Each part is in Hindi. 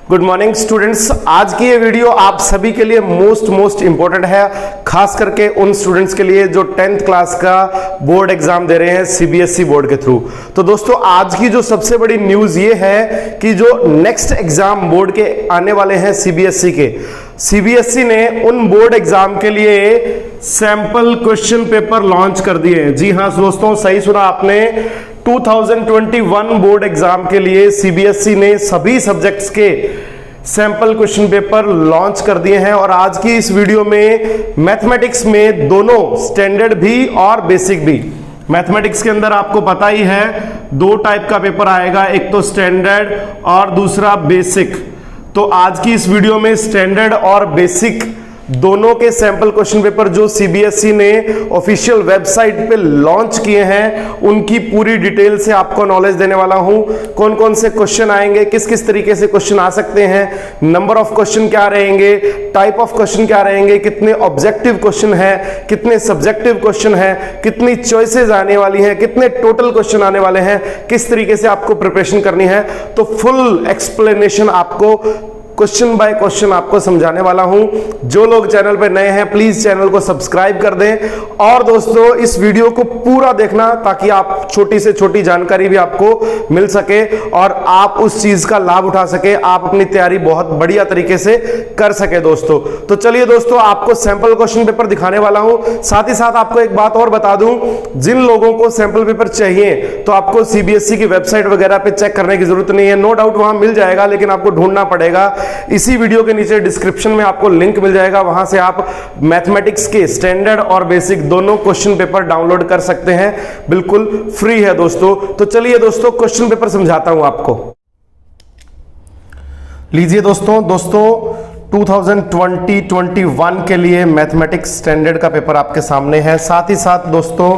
Good morning students. आज की ये वीडियो आप सभी के लिए मोस्ट इंपॉर्टेंट है, खास करके उन स्टूडेंट्स के लिए जो 10th क्लास का बोर्ड एग्जाम दे रहे हैं सीबीएसई बोर्ड के थ्रू। तो दोस्तों आज की जो सबसे बड़ी न्यूज ये है कि जो नेक्स्ट एग्जाम बोर्ड के आने वाले हैं सीबीएसई के, सीबीएसई ने उन बोर्ड एग्जाम के लिए सैंपल क्वेश्चन पेपर लॉन्च कर दिए हैं। जी हां दोस्तों, सही सुना आपने। 2021 बोर्ड एग्जाम के लिए सीबीएसई ने सभी सब्जेक्ट्स के सैंपल क्वेश्चन पेपर लॉन्च कर दिए हैं। और आज की इस वीडियो में मैथमेटिक्स में दोनों स्टैंडर्ड भी और बेसिक भी, मैथमेटिक्स के अंदर आपको पता ही है दो टाइप का पेपर आएगा, एक तो स्टैंडर्ड और दूसरा बेसिक। तो आज की इस वीडियो में स्टैंडर्ड और बेसिक दोनों के सैंपल क्वेश्चन पेपर जो सीबीएसई ने ऑफिशियल वेबसाइट पे लॉन्च किए हैं उनकी पूरी डिटेल से आपको नॉलेज देने वाला हूं। कौन कौन से क्वेश्चन आएंगे, किस किस तरीके से क्वेश्चन आ सकते हैं, नंबर ऑफ क्वेश्चन क्या रहेंगे, टाइप ऑफ क्वेश्चन क्या रहेंगे, कितने ऑब्जेक्टिव क्वेश्चन है, कितने सब्जेक्टिव क्वेश्चन है, कितनी चॉइसेस आने वाली हैं, कितने टोटल क्वेश्चन आने वाले हैं, किस तरीके से आपको प्रिपरेशन करनी है। तो फुल एक्सप्लेनेशन आपको क्वेश्चन बाय क्वेश्चन आपको समझाने वाला हूं। जो लोग चैनल पर नए हैं प्लीज चैनल को सब्सक्राइब कर दें और दोस्तों इस वीडियो को पूरा देखना ताकि आप छोटी से छोटी जानकारी भी आपको मिल सके और आप उस चीज का लाभ उठा सके, आप अपनी तैयारी बहुत बढ़िया तरीके से कर सके दोस्तों। तो चलिए दोस्तों, आपको सैंपल क्वेश्चन पेपर दिखाने वाला हूं। साथ ही साथ आपको एक बात और बता दूं, जिन लोगों को सैंपल पेपर चाहिए तो आपको सीबीएसई की वेबसाइट वगैरह पे चेक करने की जरूरत नहीं है। नो डाउट वहां मिल जाएगा, लेकिन आपको ढूंढना पड़ेगा। इसी वीडियो के नीचे डिस्क्रिप्शन में आपको लिंक मिल जाएगा, वहां से आप मैथमेटिक्स के स्टैंडर्ड और बेसिक दोनों क्वेश्चन पेपर डाउनलोड कर सकते हैं, बिल्कुल फ्री है दोस्तों। तो चलिए दोस्तों क्वेश्चन पेपर समझाता हूं आपको। लीजिए दोस्तों 2020-21 के लिए मैथमेटिक्स स्टैंडर्ड का पेपर आपके सामने है। साथ ही साथ दोस्तों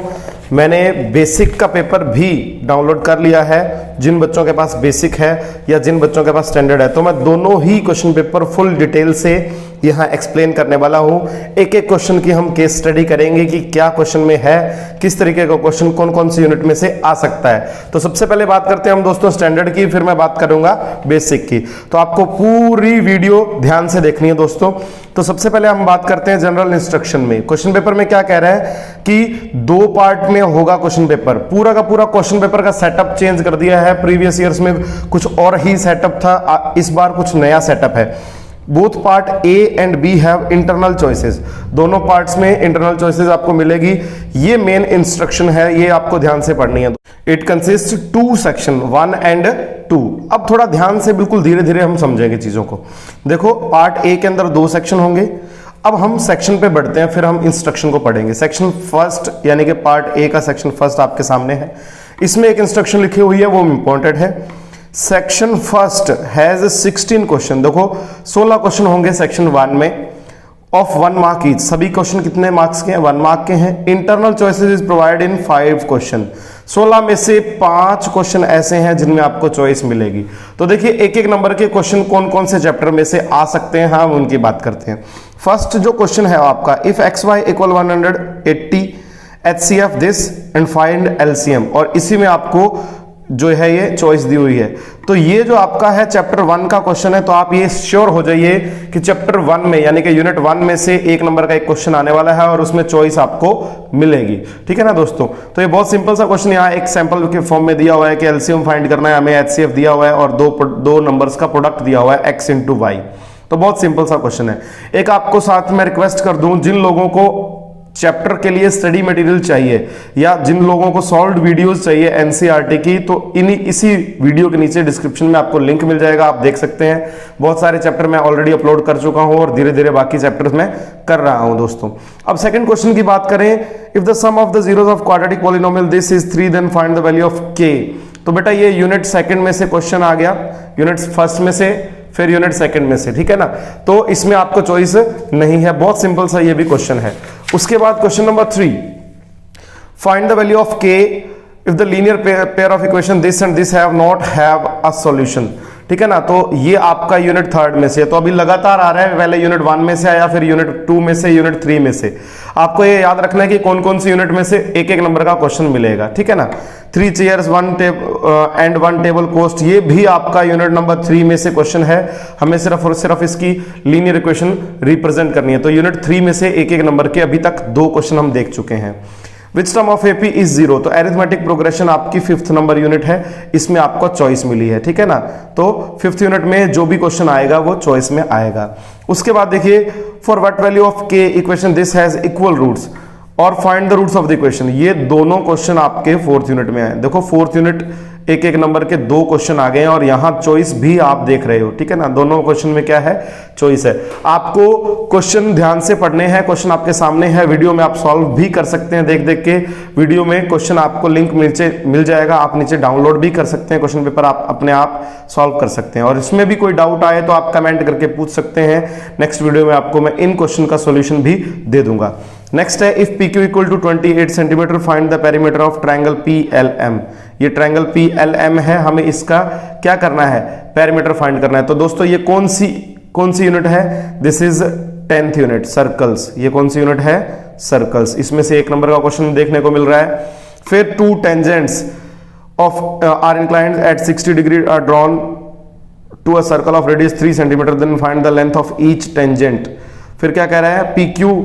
मैंने बेसिक का पेपर भी डाउनलोड कर लिया है। जिन बच्चों के पास बेसिक है या जिन बच्चों के पास स्टैंडर्ड है, तो मैं दोनों ही क्वेश्चन पेपर फुल डिटेल से यहां एक्सप्लेन करने वाला हूं। एक एक क्वेश्चन की हम केस स्टडी करेंगे कि क्या क्वेश्चन में है, किस तरीके का क्वेश्चन कौन कौन सी यूनिट में से आ सकता है। तो सबसे पहले बात करते हैं हम दोस्तों स्टैंडर्ड की, फिर मैं बात करूंगा बेसिक की। तो आपको पूरी वीडियो ध्यान से देखनी है दोस्तों। तो सबसे पहले हम बात करते हैं जनरल इंस्ट्रक्शन में। क्वेश्चन पेपर में क्या कह रहा है कि दो पार्ट में होगा क्वेश्चन पेपर। पूरा का पूरा क्वेश्चन पेपर का सेटअप चेंज कर दिया है। प्रीवियस ईयर्स में कुछ और ही सेटअप था, इस बार कुछ नया सेटअप है। Both part A and B have internal choices. दोनों पार्ट्स में इंटरनल चॉइसेस आपको मिलेगी। ये मेन इंस्ट्रक्शन है, ये आपको ध्यान से पढ़नी है। It consist to section 1 and 2। अब थोड़ा ध्यान से बिल्कुल धीरे धीरे हम समझेंगे चीजों को। देखो पार्ट ए के अंदर 2 सेक्शन होंगे। अब हम सेक्शन पे बढ़ते हैं, फिर हम इंस्ट्रक्शन को पढ़ेंगे। सेक्शन फर्स्ट यानी कि पार्ट ए का सेक्शन फर्स्ट आपके सामने है। इसमें एक इंस्ट्रक्शन लिखी हुई है, वो इंपॉर्टेंट है। Section first has 16 question. देखो 16 क्वेश्चन होंगे सेक्शन 1 में, ऑफ 1 मार्क ईच। सभी क्वेश्चन कितने मार्क्स के हैं? 1 मार्क के हैं। Internal choices is provide in 5 question. 16 में से 5 क्वेश्चन ऐसे हैं जिनमें आपको चॉइस मिलेगी। तो देखिए एक एक नंबर के क्वेश्चन कौन कौन से चैप्टर में से आ सकते हैं, हम उनकी बात करते हैं। फर्स्ट जो क्वेश्चन है आपका, if X Y equal 180 HCF this and find LCM। और इसी में आपको जो है ये चॉइस दी हुई है। तो ये जो आपका है चैप्टर 1 का क्वेश्चन है, तो आप ये श्योर हो जाइए कि चैप्टर 1 में यानी कि यूनिट 1 में से 1 नंबर का एक क्वेश्चन आने वाला है और उसमें चॉइस आपको मिलेगी। ठीक है ना दोस्तों। तो ये बहुत सिंपल सा क्वेश्चन यहाँ एक सैंपल के फॉर्म में दिया हुआ है कि LCM फाइंड करना है, हमें HCF दिया हुआ है और दो नंबर्स का प्रोडक्ट दिया हुआ है x × y। तो बहुत सिंपल सा क्वेश्चन है। एक आपको साथ में रिक्वेस्ट कर दूं, जिन लोगों को चैप्टर के लिए स्टडी मटेरियल चाहिए या जिन लोगों को सॉल्व्ड वीडियोस चाहिए एनसीईआरटी की, तो इसी वीडियो के नीचे डिस्क्रिप्शन में आपको लिंक मिल जाएगा, आप देख सकते हैं। बहुत सारे चैप्टर मैं ऑलरेडी अपलोड कर चुका हूं और धीरे धीरे बाकी चैप्टर्स में कर रहा हूं दोस्तों। अब सेकंड क्वेश्चन की बात करें, if the sum of the zeros of quadratic polynomial this is 3 then find the value of k। तो बेटा ये यूनिट सेकंड में से क्वेश्चन आ गया, यूनिट फर्स्ट में से, फिर यूनिट सेकंड में से। ठीक है ना। तो इसमें आपको चॉइस नहीं है, बहुत सिंपल सा ये भी क्वेश्चन है। उसके बाद question number 3, find the value of k if the linear pair of equation this and this have not have a solution. ठीक है ना। तो ये आपका यूनिट 3 में से, तो अभी लगातार आ रहा है, पहले यूनिट 1 में से आया, फिर यूनिट 2 में से, यूनिट 3 में से। आपको ये याद रखना है कि कौन कौन सी यूनिट में से एक एक नंबर का क्वेश्चन मिलेगा, ठीक है ना। 3 चेयर्स 1 टेबल कोस्ट, ये भी आपका यूनिट नंबर 3 में से क्वेश्चन है। हमें सिर्फ और सिर्फ इसकी लीनियर इक्वेशन रिप्रेजेंट करनी है। तो यूनिट 3 में से एक एक नंबर के अभी तक 2 क्वेश्चन हम देख चुके हैं। Which term of AP is 0, तो एरिथमेटिक प्रोग्रेशन आपकी 5th नंबर यूनिट है, इसमें आपको चॉइस मिली है, ठीक है ना। तो 5th यूनिट में जो भी क्वेश्चन आएगा वो चॉइस में आएगा। उसके बाद देखिए, for what value of K equation this has equal roots और find the roots of the equation, ये दोनों क्वेश्चन आपके 4th यूनिट में आए। देखो 4th यूनिट एक एक नंबर के 2 क्वेश्चन आ गए हैं और यहां चॉइस भी आप देख रहे हो, ठीक है ना। दोनों क्वेश्चन में क्या है, चॉइस है। आपको क्वेश्चन ध्यान से पढ़ने हैं, क्वेश्चन आपके सामने है, वीडियो में आप सॉल्व भी कर सकते हैं। देख देख के वीडियो में क्वेश्चन आपको लिंक नीचे मिल जाएगा, आप नीचे डाउनलोड भी कर सकते हैं क्वेश्चन पेपर, आप अपने आप सॉल्व कर सकते हैं। और इसमें भी कोई डाउट आए तो आप कमेंट करके पूछ सकते हैं, नेक्स्ट वीडियो में आपको मैं इन क्वेश्चन का सोल्यूशन भी दे दूंगा। नेक्स्ट है, if PQ equal to 28 centimetre find the perimeter of triangle PLM। ये ट्रायंगल PLM है, हमें इसका क्या करना है, पेरीमीटर फाइंड करना है। तो दोस्तों ये कौन सी यूनिट है, this is 10th unit, circles. ये कौन सी यूनिट है, सर्कल्स। इसमें से एक नंबर का क्वेश्चन देखने को मिल रहा है। फिर 2 tangents of are inclined at 60 degree are drawn to a circle of radius 3 centimetre, then find the length of each tangent. फिर क्या कह रहा है, PQ,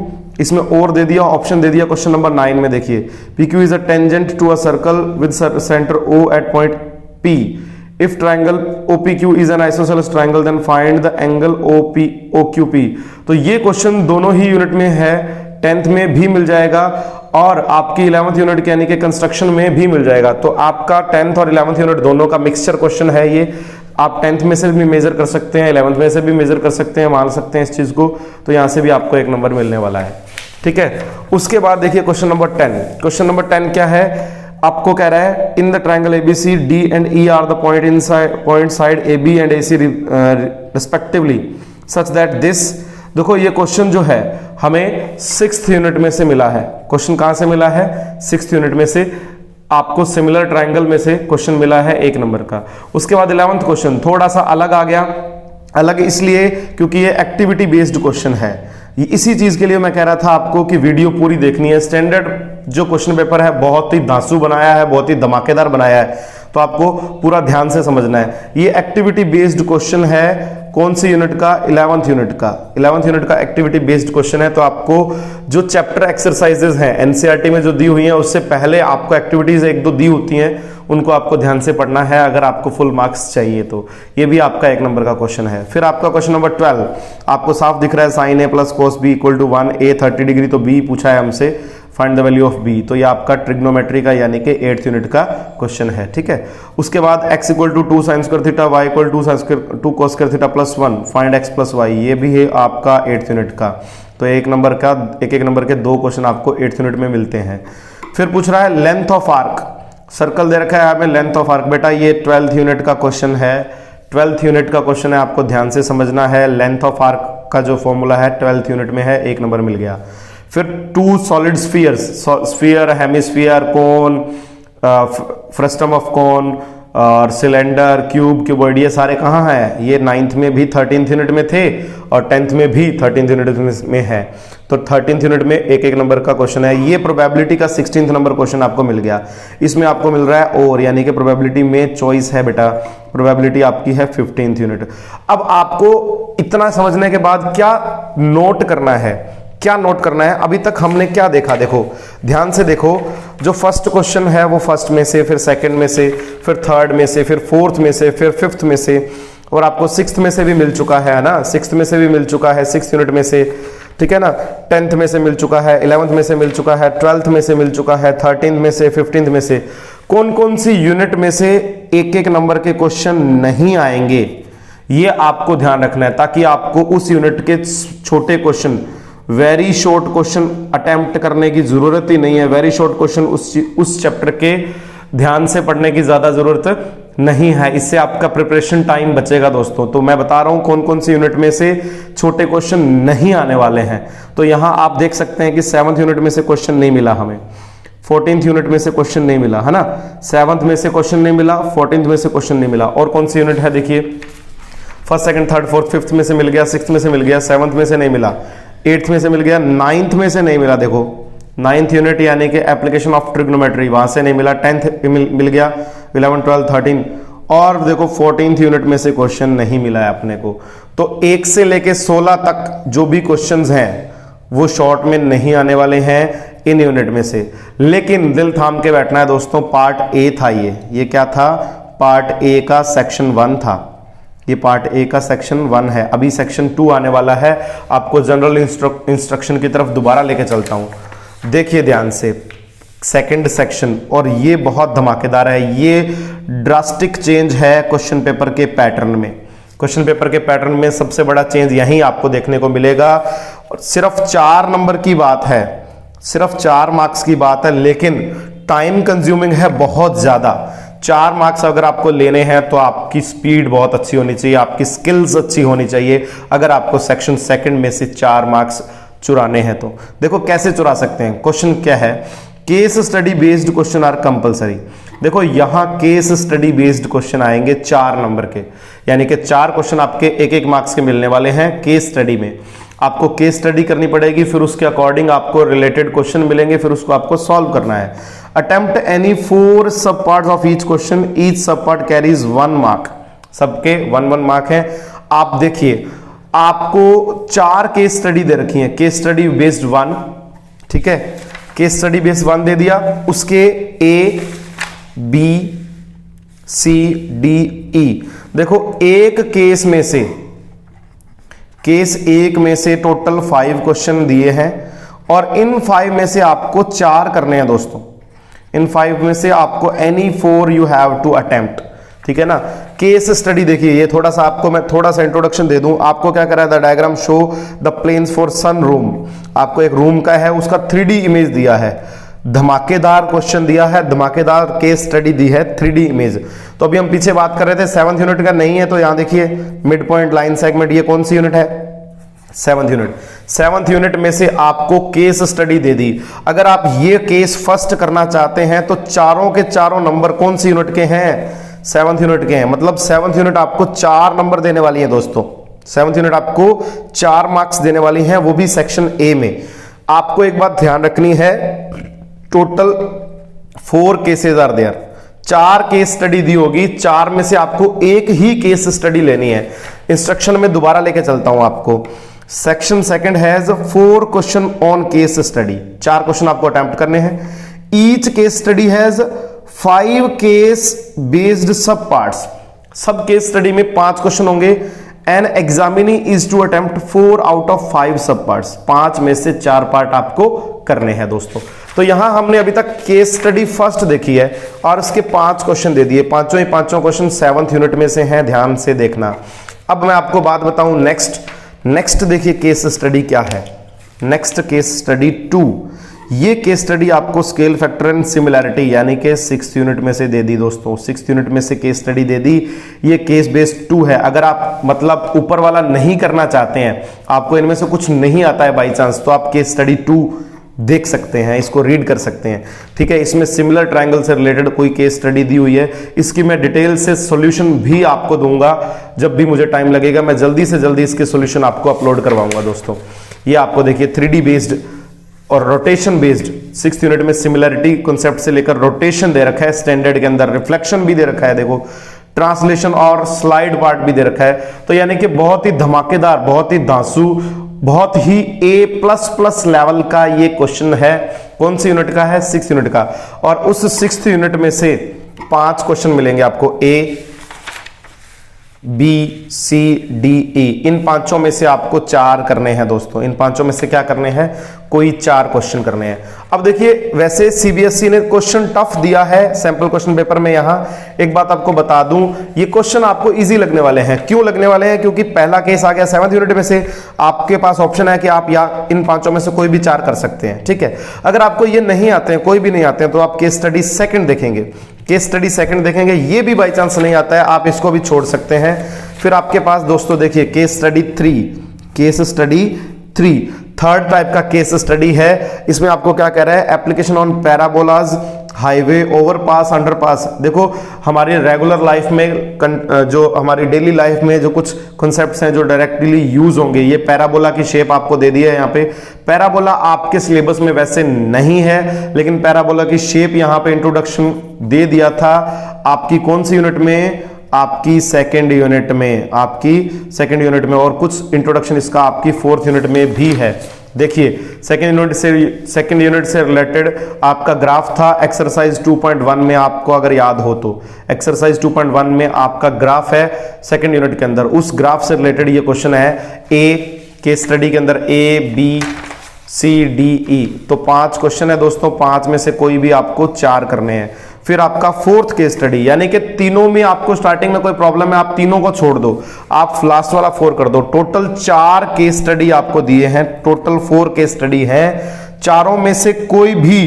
इसमें और दे दिया, ऑप्शन दे दिया क्वेश्चन नंबर 9 में। देखिए PQ is a tangent to a circle with centre O at point P। If triangle OPQ is an isosceles triangle then find the angle OQP। तो ये क्वेश्चन दोनों ही यूनिट में है, 10th में भी मिल जाएगा और आपकी 11th यूनिट यानी कि कंस्ट्रक्शन में भी मिल जाएगा। तो आपका 10th और 11th यूनिट दोनों का मिक्सचर क्वेश्चन है ये। आप 10th में से भी मेजर कर सकते हैं, 11th में से भी मेजर कर सकते हैं, मान सकते हैं इस चीज को। तो यहां से भी आपको 1 नंबर मिलने वाला है, ठीक है। उसके बाद देखिए क्वेश्चन नंबर 10। क्वेश्चन नंबर 10 क्या है, आपको कह रहा है in the triangle ABC D and E are the point side AB and AC respectively such that this. देखो ये क्वेश्चन जो है हमें 6th यूनिट में से मिला है। क्वेश्चन कहां से मिला है, 6th यूनिट में से आपको सिमिलर ट्रायंगल में से क्वेश्चन मिला है 1 नंबर का। उसके बाद 11th क्वेश्चन थोड़ा सा अलग आ गया, अलग इसलिए क्योंकि ये एक्टिविटी बेस्ड क्वेश्चन है। इसी चीज के लिए मैं कह रहा था आपको कि वीडियो पूरी देखनी है। स्टैंडर्ड जो क्वेश्चन पेपर है बहुत ही धांसू बनाया है, बहुत ही धमाकेदार बनाया है, तो आपको पूरा ध्यान से समझना है। ये एक्टिविटी बेस्ड क्वेश्चन है, कौन सी यूनिट का, 11th यूनिट का। 11th यूनिट का एक्टिविटी बेस्ड क्वेश्चन है। तो आपको जो चैप्टर एक्सरसाइजेज हैं एनसीईआरटी में जो दी हुई हैं, उससे पहले आपको एक्टिविटीज 1-2 दी होती हैं, उनको आपको ध्यान से पढ़ना है अगर आपको फुल मार्क्स चाहिए तो। ये भी आपका 1 नंबर का क्वेश्चन है। फिर आपका क्वेश्चन नंबर 12 आपको साफ दिख रहा है, sin A plus cos B equal to 1, A 30 degree, तो B पूछा है हमसे, find the value of B। तो ये आपका ट्रिग्नोमेट्री का यानी कि 8th यूनिट का क्वेश्चन है, ठीक है। उसके बाद x equal to 2 sin square theta, y equal to 2 cos square theta plus 1, find x plus y। ये भी है आपका 8th यूनिट का। तो एक नंबर के 2 क्वेश्चन आपको 8th यूनिट में मिलते हैं। फिर पूछ रहा है लेंथ ऑफ आर्क, सर्कल दे रखा है हमें, लेंथ ऑफ आर्क। बेटा ये 12th यूनिट का क्वेश्चन है, 12th यूनिट का क्वेश्चन है, आपको ध्यान से समझना है। लेंथ ऑफ आर्क का जो फॉर्मूला है 12th यूनिट में है, 1 नंबर मिल गया। फिर 2 solid spheres, sphere, hemisphere, cone, frustum of cone और सिलेंडर, क्यूब, क्यूबॉइड, ये सारे कहाँ हैं, ये 9th में भी 13th यूनिट में थे और 10th में भी 13th यूनिट में है। तो 13th यूनिट में 1-1 नंबर का क्वेश्चन है। ये प्रोबेबिलिटी का 16th नंबर क्वेश्चन आपको मिल गया। इसमें आपको मिल रहा है और, यानी कि प्रोबेबिलिटी में चॉइस है बेटा, प्रोबेबिलिटी आपकी है 15th यूनिट। अब आपको इतना समझने के बाद क्या नोट करना है, क्या नोट करना है, अभी तक हमने क्या देखा, देखो ध्यान से देखो। जो फर्स्ट क्वेश्चन है वो फर्स्ट में से, फिर सेकंड में से, फिर थर्ड में से, फिर फोर्थ में से, फिर 5th में से, और आपको 6th में से भी मिल चुका है ना, 6th में से भी मिल चुका है, 6th यूनिट में से, ठीक है ना। 10th में से मिल चुका है, 11th में से मिल चुका है, 12th में से मिल चुका है, 13th में से, 15th में से। कौन कौन सी यूनिट में से 1-1 नंबर के क्वेश्चन नहीं आएंगे, ये आपको ध्यान रखना है, ताकि आपको उस यूनिट के छोटे question, very short question attempt करने की जरूरत ही नहीं है। वेरी शॉर्ट क्वेश्चन उस चैप्टर के ध्यान से पढ़ने की ज्यादा जरूरत नहीं है, इससे आपका प्रिपरेशन टाइम बचेगा दोस्तों। तो मैं बता रहा हूं कौन कौन सी यूनिट में से छोटे क्वेश्चन नहीं आने वाले हैं। तो यहां आप देख सकते हैं कि 7th यूनिट में से क्वेश्चन नहीं मिला हमें, 14th यूनिट में से क्वेश्चन नहीं मिला है ना, 7th में से क्वेश्चन नहीं मिला, 14th में से क्वेश्चन नहीं मिला। और कौन सी यूनिट है देखिए, first second third fourth fifth में से मिल गया, 6th में से मिल गया, 7th में से नहीं मिला, 8th में से मिल गया, 9th में से नहीं मिला। देखो 9th यूनिट यानी कि एप्लीकेशन ऑफ ट्रिग्नोमेट्री, वहां से नहीं मिला, 10th मिल गया, 11 12 13, और देखो 14th यूनिट में से क्वेश्चन नहीं मिला है अपने को। तो 1 से लेके 16 तक जो भी क्वेश्चंस हैं वो शॉर्ट में नहीं आने वाले हैं इन यूनिट में से। लेकिन दिल थाम के बैठना है दोस्तों, पार्ट ए था ये क्या था, पार्ट ए का सेक्शन 1 था, ये पार्ट ए का सेक्शन 1 है। अभी सेक्शन 2 आने वाला है, आपको जनरल इंस्ट्रक्शन की तरफ दोबारा लेके चलता हूं। देखिए ध्यान से सेकंड सेक्शन, और ये बहुत धमाकेदार है, ये ड्रास्टिक चेंज है क्वेश्चन पेपर के पैटर्न में। क्वेश्चन पेपर के पैटर्न में सबसे बड़ा चेंज यहीं आपको देखने को मिलेगा। और सिर्फ 4 नंबर की बात है, सिर्फ 4 मार्क्स की बात है, लेकिन टाइम कंज्यूमिंग है बहुत ज्यादा। 4 मार्क्स अगर आपको लेने हैं तो आपकी स्पीड बहुत अच्छी होनी चाहिए, आपकी स्किल्स अच्छी होनी चाहिए, अगर आपको सेक्शन सेकंड में से 4 मार्क्स चुराने हैं तो। देखो कैसे चुरा सकते हैं, क्वेश्चन क्या है, case study based question are compulsory. देखो यहां केस स्टडी बेस्ड क्वेश्चन आएंगे 4 नंबर के, यानी कि 4 क्वेश्चन आपके 1-1 मार्क्स के मिलने वाले हैं केस स्टडी में। आपको केस स्टडी करनी पड़ेगी, फिर उसके अकॉर्डिंग आपको रिलेटेड क्वेश्चन मिलेंगे, फिर उसको आपको सॉल्व करना है। अटेम्प्ट एनी 4 सब parts of each question, each सब पार्ट कैरीज 1 मार्क, सबके 1-1 मार्क है। आप देखिए आपको 4 केस स्टडी दे रखी है, केस स्टडी बेस्ड 1, ठीक है, केस स्टडी बेस्ड 1 दे दिया, उसके A B C D E। देखो एक केस में से, केस 1 में से टोटल 5 क्वेश्चन दिए हैं, और इन 5 में से आपको 4 करने हैं दोस्तों। इन 5 में से आपको any 4 you have to attempt, ठीक है ना। केस स्टडी देखिए, ये थोड़ा सा आपको मैं थोड़ा सा इंट्रोडक्शन दे दूं। आपको क्या करा है, the diagram show the plans for sun room. आपको एक रूम का है, उसका 3D इमेज दिया है, धमाकेदार क्वेश्चन दिया है, धमाकेदार केस स्टडी दी है, 3D इमेज। तो अभी हम पीछे बात कर रहे थे 7th यूनिट का नहीं है, तो यहां देखिए मिड पॉइंट लाइन सेगमेंट, ये कौन सी यूनिट है, 7th यूनिट। 7th यूनिट में से आपको केस स्टडी दे दी। अगर आप ये केस फर्स्ट करना चाहते हैं तो चारों के चारों नंबर कौन सी यूनिट के हैं, 7th यूनिट के हैं। मतलब 7th यूनिट आपको 4 नंबर देने वाली है दोस्तों, 7th यूनिट आपको 4 मार्क्स देने वाली है, वो भी सेक्शन ए में। आपको एक बात ध्यान रखनी है, total 4 cases are there, 4 case study दी होगी, 4 में से आपको एक ही केस स्टडी लेनी है। इंस्ट्रक्शन में दोबारा लेके चलता हूं आपको। Section second has 4 question on case study, 4 question आपको अटेम्प्ट करने हैं। Each case study has 5 case based sub parts, sub case study में 5 क्वेश्चन होंगे। An examinee is to attempt 4 out of 5 sub parts, 5 में से 4 पार्ट आपको करने हैं दोस्तों। तो यहां हमने अभी तक केस स्टडी फर्स्ट देखी है और इसके 5 क्वेश्चन दे दिए, पांचों ही पांचों क्वेश्चन 7th यूनिट में से हैं, ध्यान से देखना। अब मैं आपको बात बताऊं नेक्स्ट देखिए केस स्टडी क्या है। नेक्स्ट केस स्टडी 2, ये केस स्टडी आपको स्केल फैक्टर एंड सिमिलैरिटी यानी कि 6th यूनिट में से दे दी दोस्तों, 6th यूनिट में से केस स्टडी दे दी। ये केस बेस्ड 2 है। अगर आप मतलब ऊपर वाला नहीं करना चाहते हैं, आपको इनमें से कुछ नहीं आता है बाई चांस, तो आप केस स्टडी 2 देख सकते हैं, इसको रीड कर सकते हैं, ठीक है। इसमें सिमिलर ट्रायंगल से रिलेटेड कोई केस स्टडी दी हुई है, इसकी मैं डिटेल से सॉल्यूशन भी आपको दूंगा जब भी मुझे टाइम लगेगा। मैं जल्दी से जल्दी इसके सॉल्यूशन आपको अपलोड करवाऊंगा दोस्तों। ये आपको देखिए 3D बेस्ड और रोटेशन बेस्ड 6th यूनिट में सिमिलैरिटी कॉन्सेप्ट से लेकर रोटेशन दे रखा है, स्टैंडर्ड के अंदर रिफ्लेक्शन भी दे रखा है, देखो ट्रांसलेशन और स्लाइड पार्ट भी दे रखा है। तो यानी कि बहुत ही धमाकेदार, बहुत ही धांसू, बहुत ही A++ लेवल का ये क्वेश्चन है। कौन सी यूनिट का है, 6th यूनिट का। और उस 6th यूनिट में से 5 क्वेश्चन मिलेंगे आपको, A B C D E, इन पांचों में से आपको 4 करने हैं दोस्तों। इन पांचों में से क्या करने हैं, कोई 4 क्वेश्चन करने हैं। अब देखिए वैसे सीबीएसई ने क्वेश्चन टफ दिया है सैंपल क्वेश्चन पेपर में। यहां एक बात आपको बता दूं, ये क्वेश्चन आपको इजी लगने वाले हैं। क्यों लगने वाले हैं, क्योंकि पहला केस आ गया 7th यूनिट में से, आपके पास ऑप्शन है कि आप या इन पांचों में से कोई भी 4 कर सकते हैं, ठीक है। अगर आपको ये नहीं आते हैं, कोई भी नहीं आते हैं, तो आप केस स्टडी सेकंड देखेंगे, केस स्टडी सेकंड देखेंगे। ये भी बाई चांस नहीं आता है, आप इसको भी छोड़ सकते हैं। फिर आपके पास दोस्तों देखिए case study 3, case study 3, third type का केस स्टडी है। इसमें आपको क्या कह रहा है, application on parabolas, highway, overpass, underpass. देखो हमारी रेगुलर लाइफ में जो हमारी डेली लाइफ में जो कुछ कॉन्सेप्ट्स हैं जो डायरेक्टली यूज होंगे, ये पैराबोला की शेप आपको दे दी है यहाँ पे। पैराबोला आपके सिलेबस में वैसे नहीं है, लेकिन पैराबोला की शेप यहाँ पे इंट्रोडक्शन दे दिया था आपकी कौन सी यूनिट में, आपकी सेकेंड यूनिट में, आपकी सेकेंड यूनिट में, और कुछ इंट्रोडक्शन इसका आपकी फोर्थ यूनिट में भी है। देखिए सेकेंड यूनिट से रिलेटेड आपका ग्राफ था एक्सरसाइज 2.1 में, आपको अगर याद हो तो एक्सरसाइज 2.1 में आपका ग्राफ है सेकेंड यूनिट के अंदर। उस ग्राफ से रिलेटेड ये क्वेश्चन है ए के स्टडी के अंदर, A B C D E. तो 5 क्वेश्चन है दोस्तों, 5 में से कोई भी आपको 4 करने हैं। फिर आपका फोर्थ केस स्टडी, यानी कि तीनों में आपको स्टार्टिंग में कोई प्रॉब्लम है, आप तीनों को छोड़ दो, आप लास्ट वाला 4 कर दो। टोटल 4 केस स्टडी आपको दिए हैं, टोटल 4 केस स्टडी है। चारों में से कोई भी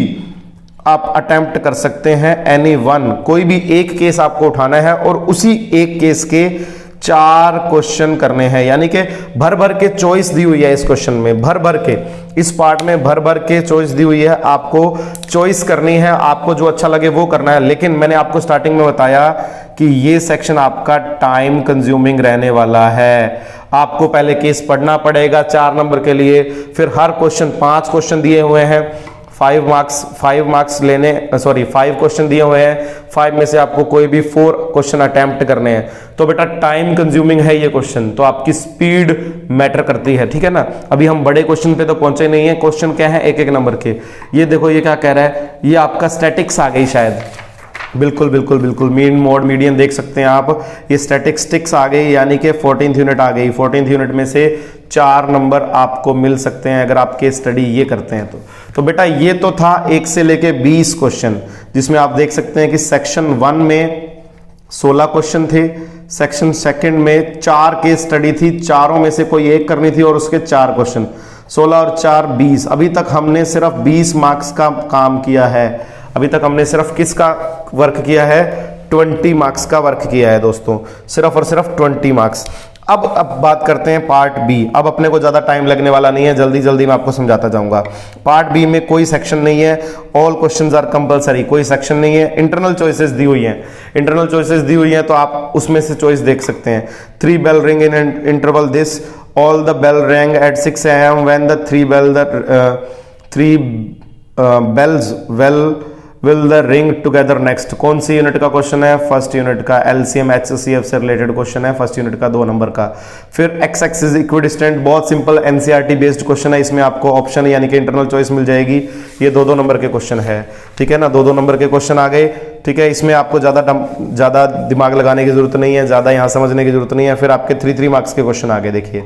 आप अटेम्प्ट कर सकते हैं, एनी वन, कोई भी एक केस आपको उठाना है और उसी एक केस के 4 क्वेश्चन करने हैं। यानी कि भर भर के चॉइस दी हुई है इस क्वेश्चन में, भर भर के, इस पार्ट में भर भर के चॉइस दी हुई है, आपको चॉइस करनी है, आपको जो अच्छा लगे वो करना है। लेकिन मैंने आपको स्टार्टिंग में बताया कि ये सेक्शन आपका टाइम कंज्यूमिंग रहने वाला है। आपको पहले केस पढ़ना पड़ेगा 4 नंबर के लिए, फिर हर क्वेश्चन, 5 क्वेश्चन दिए हुए हैं, 5 मार्क्स लेने, 5 क्वेश्चन दिए हुए हैं, 5 में से आपको कोई भी 4 क्वेश्चन अटेम्प्ट करने हैं। तो बेटा टाइम कंज्यूमिंग है ये क्वेश्चन, तो आपकी स्पीड मैटर करती है, ठीक है ना। अभी हम बड़े क्वेश्चन पे तो पहुंचे नहीं है, क्वेश्चन क्या है 1-1 नंबर के। ये देखो ये क्या कह रहा है, ये आपका स्टैटिक्स आ गई शायद, बिल्कुल बिल्कुल बिल्कुल, मीन मोड मीडियन देख सकते हैं आप, ये स्टैटिस्टिक्स आ गई, यानी कि 14th यूनिट आ गई। 14th यूनिट में से 4 नंबर आपको मिल सकते हैं अगर आप केस स्टडी ये करते हैं तो बेटा ये तो था 1 से लेके 20 क्वेश्चन, जिसमें आप देख सकते हैं कि सेक्शन 1 में 16 क्वेश्चन थे, सेक्शन सेकंड में 4 केस स्टडी थी, चारों में से कोई एक करनी थी और उसके 4 क्वेश्चन, 16 और 4 20। अभी तक हमने सिर्फ 20 मार्क्स का काम किया है, अभी तक हमने सिर्फ किसका वर्क किया है, 20 मार्क्स का वर्क किया है दोस्तों, सिर्फ और सिर्फ 20 मार्क्स। अब बात करते हैं पार्ट बी। अब अपने को ज्यादा टाइम लगने वाला नहीं है, जल्दी जल्दी मैं आपको समझाता जाऊंगा। पार्ट बी में कोई सेक्शन नहीं है, ऑल क्वेश्चंस आर कंपलसरी, कोई सेक्शन नहीं है। इंटरनल चॉइसेस दी हुई हैं, इंटरनल चॉइसेस दी हुई हैं तो आप उसमें से चॉइस देख सकते हैं। 3 bell ring in interval this, all the bell rang at 6 AM when the 3 bells will the ring together next। कौन सी यूनिट का क्वेश्चन है, फर्स्ट यूनिट का, LCM HCF से रिलेटेड क्वेश्चन है, फर्स्ट यूनिट का 2 नंबर का। फिर x एक्सिस इक्विडिस्टेंट, बहुत सिंपल NCERT बेस्ड क्वेश्चन है, इसमें आपको ऑप्शन यानी कि इंटरनल चॉइस मिल जाएगी। ये 2-2 नंबर के क्वेश्चन है, ठीक है ना, 2-2 नंबर के क्वेश्चन आ गए, ठीक है। इसमें आपको ज्यादा दिमाग लगाने की जरूरत नहीं है, ज्यादा यहाँ समझने की जरूरत नहीं है। फिर आपके 3-3 मार्क्स के क्वेश्चन आ गए, देखिए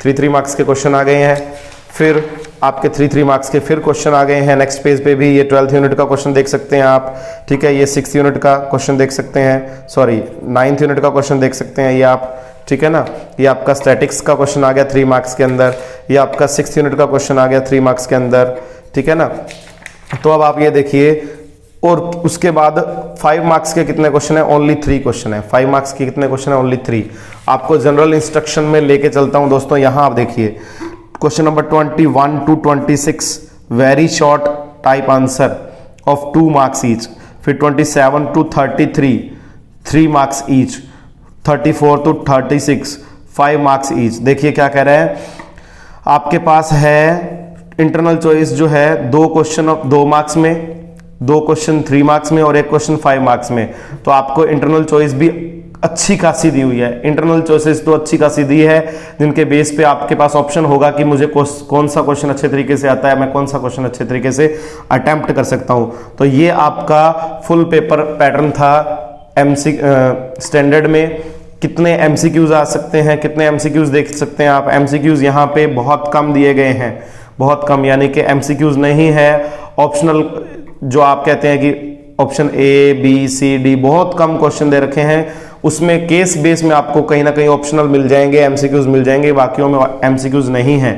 3-3 मार्क्स के क्वेश्चन आ गए हैं। फिर आपके 3-3 मार्क्स के फिर क्वेश्चन आ गए हैं नेक्स्ट पेज पे भी। ये 12th यूनिट का क्वेश्चन देख सकते हैं आप, ठीक है। ये 6th यूनिट का क्वेश्चन देख सकते हैं, 9th यूनिट का क्वेश्चन देख सकते हैं ये आप, ठीक है ना। ये आपका स्टैटिक्स का क्वेश्चन आ गया 3 मार्क्स के अंदर, ये आपका 6th यूनिट का क्वेश्चन आ गया 3 मार्क्स के अंदर, ठीक है ना। तो अब आप ये देखिए, और उसके बाद 5 मार्क्स के कितने क्वेश्चन है, ओनली 3 क्वेश्चन है। 5 मार्क्स के कितने क्वेश्चन है, ओनली 3। आपको जनरल इंस्ट्रक्शन में लेके चलता हूं दोस्तों, यहां आप देखिए question number 21 to 26 very short type answer of 2 marks each. फिर 27 to 33 3 marks each. 34 to 36 5 marks each. देखिए क्या कह रहे हैं, आपके पास है इंटरनल चॉइस जो है 2 क्वेश्चन 2 मार्क्स में, 2 क्वेश्चन 3 मार्क्स में और 1 क्वेश्चन 5 मार्क्स में। तो आपको इंटरनल चॉइस भी अच्छी खासी दी हुई है, इंटरनल चॉइसेस तो अच्छी खासी दी है, जिनके बेस पे आपके पास ऑप्शन होगा कि मुझे कौन सा क्वेश्चन अच्छे तरीके से आता है, मैं कौन सा क्वेश्चन अच्छे तरीके से अटेम्प्ट कर सकता हूं। तो ये आपका फुल पेपर पैटर्न था। स्टैंडर्ड में कितने MCQs आ सकते हैं, कितने MCQs देख सकते हैं आप। MCQs यहाँ पे बहुत कम दिए गए हैं, बहुत कम, यानी कि MCQs नहीं है, ऑप्शनल जो आप कहते हैं कि option A B C D, बहुत कम क्वेश्चन दे रखे हैं। उसमें केस बेस में आपको कहीं ना कहीं ऑप्शनल मिल जाएंगे, MCQs मिल जाएंगे, बाकियों में MCQs नहीं है,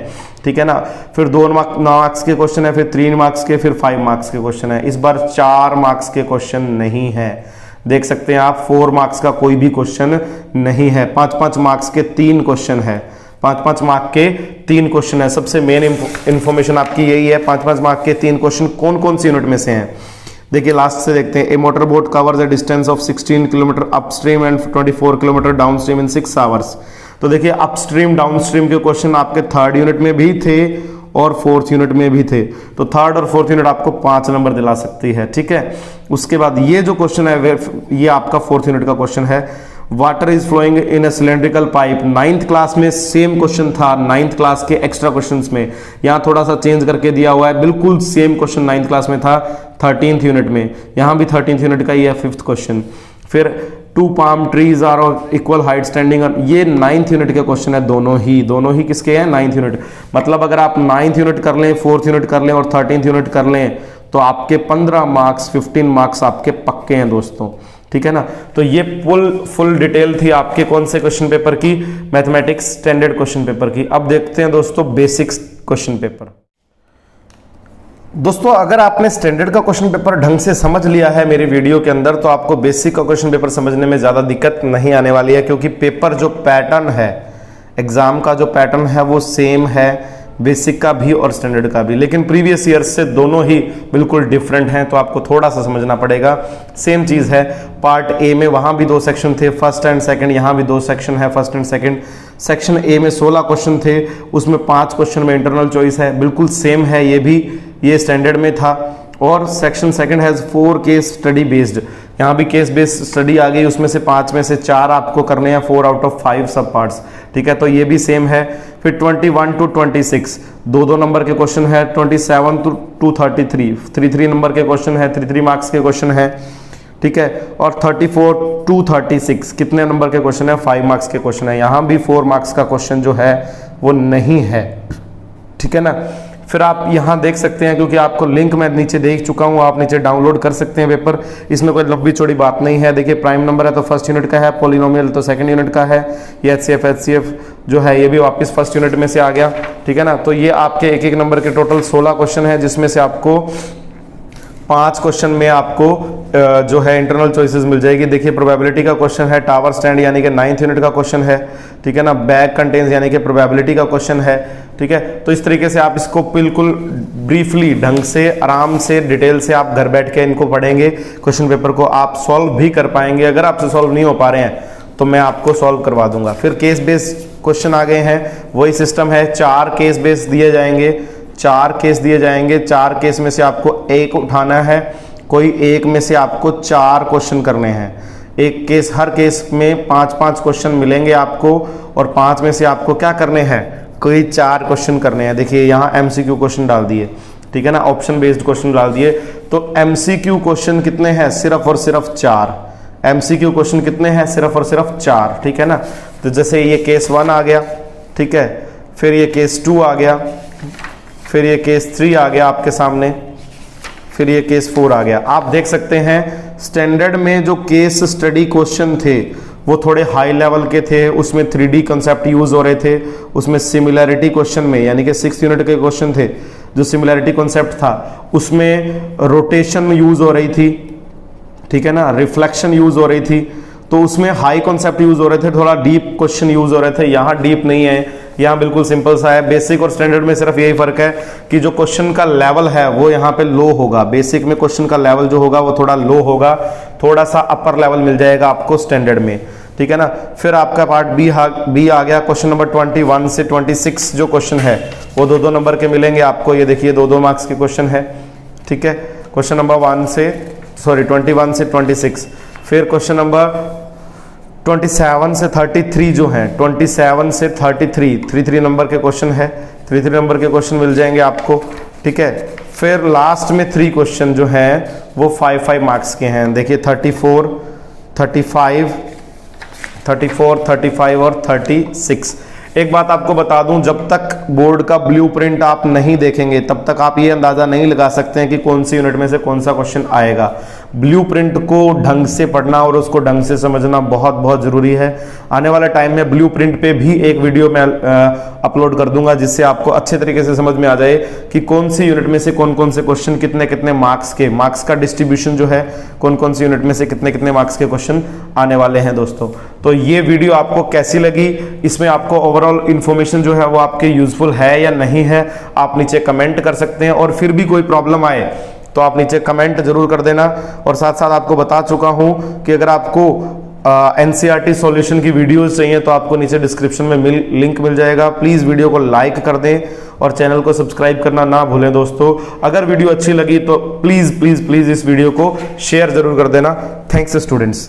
ठीक है ना। फिर 2 मार्क्स के क्वेश्चन है, फिर 3 मार्क्स के, फिर 5 मार्क्स के क्वेश्चन है। इस बार 4 मार्क्स के क्वेश्चन नहीं है, देख सकते हैं आप। 4 मार्क्स का कोई भी क्वेश्चन नहीं है। 5-5 मार्क्स के 3 क्वेश्चन है, 5-5 मार्क के 3 क्वेश्चन है। सबसे मेन इंफॉर्मेशन आपकी यही है, 5-5 मार्क के 3 क्वेश्चन कौन कौन सी यूनिट में से हैं। देखिए लास्ट से देखते हैं। A motor boat covers a distance of 16 kilometre upstream and 24 kilometre downstream in 6 hours. तो देखिए अपस्ट्रीम डाउनस्ट्रीम के क्वेश्चन आपके 3rd यूनिट में भी थे और 4th यूनिट में भी थे। तो 3rd और 4th यूनिट आपको 5 नंबर दिला सकती है, ठीक है। उसके बाद ये जो क्वेश्चन है ये आपका 4th यूनिट का क्वेश्चन है। Water is flowing in a cylindrical pipe. 9th class में सेम क्वेश्चन था, 9th क्लास के एक्स्ट्रा क्वेश्चन्स में, यहाँ थोड़ा सा चेंज करके दिया हुआ है। बिल्कुल सेम क्वेश्चन 9th क्लास में था 13th यूनिट में, यहाँ भी 13th यूनिट का ही है 5th क्वेश्चन। फिर 2 palm trees are of equal height standing, ये 9th यूनिट के क्वेश्चन है। दोनों ही किसके हैं? 9th unit. मतलब अगर आप 9th यूनिट कर लें, 4th यूनिट कर लें और 13th यूनिट कर लें तो आपके 15 मार्क्स 15 मार्क्स आपके पक्के हैं दोस्तों, ठीक है ना। तो ये फुल डिटेल थी आपके कौन से क्वेश्चन पेपर की? मैथमेटिक्स स्टैंडर्ड क्वेश्चन पेपर की। अब देखते हैं दोस्तों बेसिक्स क्वेश्चन पेपर। दोस्तों अगर आपने स्टैंडर्ड का क्वेश्चन पेपर ढंग से समझ लिया है मेरी वीडियो के अंदर, तो आपको बेसिक का क्वेश्चन पेपर समझने में ज़्यादा दिक्कत नहीं आने वाली है, क्योंकि पेपर जो पैटर्न है, एग्जाम का जो पैटर्न है वो सेम है, बेसिक का भी और स्टैंडर्ड का भी, लेकिन प्रीवियस ईयर से दोनों ही बिल्कुल डिफरेंट हैं, तो आपको थोड़ा सा समझना पड़ेगा। सेम चीज़ है, पार्ट ए में वहाँ भी 2 सेक्शन थे, फर्स्ट एंड सेकंड, यहाँ भी 2 सेक्शन है, first and second. Section A में 16 क्वेश्चन थे, उसमें 5 क्वेश्चन में इंटरनल चॉइस है, बिल्कुल सेम है ये भी, ये स्टैंडर्ड में था। और section second has 4 case study based, यहाँ भी केस बेस्ड स्टडी आ गई, उसमें से 5 में से 4 आपको करने हैं, 4 आउट ऑफ 5 सब पार्ट्स, ठीक है। तो ये भी सेम है। फिर 21 to 26 2 नंबर के क्वेश्चन है, 27 to 33 नंबर के क्वेश्चन है, 3 मार्क्स के क्वेश्चन है, ठीक है। और 34 to 36 कितने नंबर के क्वेश्चन है? 5 मार्क्स के क्वेश्चन है। यहाँ भी 4 मार्क्स का क्वेश्चन जो है वो नहीं है, ठीक है ना। फिर आप यहाँ देख सकते हैं, क्योंकि आपको लिंक मैं नीचे देख चुका हूँ, आप नीचे डाउनलोड कर सकते हैं पेपर, इसमें कोई लंबी चौड़ी बात नहीं है। देखिए प्राइम नंबर है तो फर्स्ट यूनिट का है, पॉलिनोमियल तो सेकंड यूनिट का है, ये HCF जो है ये भी वापस फर्स्ट यूनिट में से आ गया, ठीक है ना। तो ये आपके एक नंबर के टोटल 16 क्वेश्चन है, जिसमें से आपको 5 क्वेश्चन में आपको जो है इंटरनल चॉइसेस मिल जाएगी। देखिए प्रोबेबिलिटी का क्वेश्चन है, टावर स्टैंड यानी कि 9th यूनिट का क्वेश्चन है, ठीक है ना। बैग कंटेन्स यानी कि प्रोबेबिलिटी का क्वेश्चन है, ठीक है। तो इस तरीके से आप इसको बिल्कुल ब्रीफली ढंग से आराम से डिटेल से आप घर बैठ के इनको पढ़ेंगे, क्वेश्चन पेपर को आप सॉल्व भी कर पाएंगे। अगर आपसे सॉल्व नहीं हो पा रहे हैं तो मैं आपको सॉल्व करवा दूंगा। फिर केस बेस्ड क्वेश्चन आ गए हैं, वही सिस्टम है, 4 केस बेस्ड दिए जाएंगे, 4 केस दिए जाएंगे, 4 केस में से आपको एक उठाना है, कोई एक में से आपको 4 क्वेश्चन करने हैं। एक केस, हर केस में 5-5 क्वेश्चन मिलेंगे आपको, और 5 में से आपको क्या करने हैं? कोई 4 क्वेश्चन करने हैं। देखिए यहाँ MCQ क्वेश्चन डाल दिए, ठीक है ना, ऑप्शन बेस्ड क्वेश्चन डाल दिए। तो MCQ क्वेश्चन कितने हैं? सिर्फ और सिर्फ 4। MCQ क्वेश्चन कितने हैं? सिर्फ और सिर्फ 4, ठीक है ना। तो जैसे ये केस 1 आ गया, ठीक है, फिर ये केस 2 आ गया, फिर ये केस 3 आ गया आपके सामने, फिर ये केस 4 आ गया। आप देख सकते हैं स्टैंडर्ड में जो केस स्टडी क्वेश्चन थे वो थोड़े हाई लेवल के थे, उसमें 3D कंसेप्ट यूज हो रहे थे, उसमें सिमिलैरिटी क्वेश्चन में यानी कि 6th यूनिट के क्वेश्चन थे, जो सिमिलैरिटी कंसेप्ट था उसमें रोटेशन यूज हो रही थी, ठीक है ना, रिफ्लेक्शन यूज हो रही थी, तो उसमें हाई कॉन्सेप्ट यूज हो रहे थे, थोड़ा डीप क्वेश्चन यूज हो रहे थे। यहाँ डीप नहीं है, यहाँ बिल्कुल सिंपल सा है। बेसिक और स्टैंडर्ड में सिर्फ यही फर्क है कि जो क्वेश्चन का लेवल है वो यहाँ पे लो होगा। बेसिक में क्वेश्चन का लेवल जो होगा वो थोड़ा लो होगा, थोड़ा सा अपर लेवल मिल जाएगा आपको स्टैंडर्ड में, ठीक है ना। फिर आपका पार्ट बी आ गया। क्वेश्चन नंबर 21 से 26 जो क्वेश्चन है वो 2-2 नंबर के मिलेंगे आपको। ये देखिए 2-2 मार्क्स के क्वेश्चन है, ठीक है। क्वेश्चन नंबर 21 से 26। फिर क्वेश्चन नंबर 27 से 33 जो हैं, 27 से 33 नंबर के क्वेश्चन है, 3 नंबर के क्वेश्चन मिल जाएंगे आपको, ठीक है। फिर लास्ट में 3 क्वेश्चन जो हैं वो 5 मार्क्स के हैं। देखिए 34, 35 और 36। एक बात आपको बता दूं, जब तक बोर्ड का ब्लूप्रिंट आप नहीं देखेंगे तब तक आप ये अंदाजा नहीं लगा सकते हैं कि कौन सी यूनिट में से कौन सा क्वेश्चन आएगा। ब्लूप्रिंट को ढंग से पढ़ना और उसको ढंग से समझना बहुत बहुत जरूरी है। आने वाले टाइम में ब्लूप्रिंट पे भी एक वीडियो मैं अपलोड कर दूंगा, जिससे आपको अच्छे तरीके से समझ में आ जाए कि कौन सी यूनिट में से कौन कौन से क्वेश्चन कितने कितने मार्क्स का डिस्ट्रीब्यूशन जो है, कौन कौन सी यूनिट में से कितने कितने मार्क्स के क्वेश्चन आने वाले हैं दोस्तों। तो ये वीडियो आपको कैसी लगी, इसमें आपको ओवरऑल इंफॉर्मेशन जो है वो आपके यूजफुल है या नहीं है, आप नीचे कमेंट कर सकते हैं। और फिर भी कोई प्रॉब्लम आए तो आप नीचे कमेंट जरूर कर देना। और साथ साथ आपको बता चुका हूं कि अगर आपको एनसीईआरटी सॉल्यूशन की वीडियोस चाहिए तो आपको नीचे डिस्क्रिप्शन में लिंक मिल जाएगा। प्लीज वीडियो को लाइक कर दें और चैनल को सब्सक्राइब करना ना भूलें दोस्तों। अगर वीडियो अच्छी लगी तो प्लीज प्लीज प्लीज इस वीडियो को शेयर जरूर कर देना। Thanks students.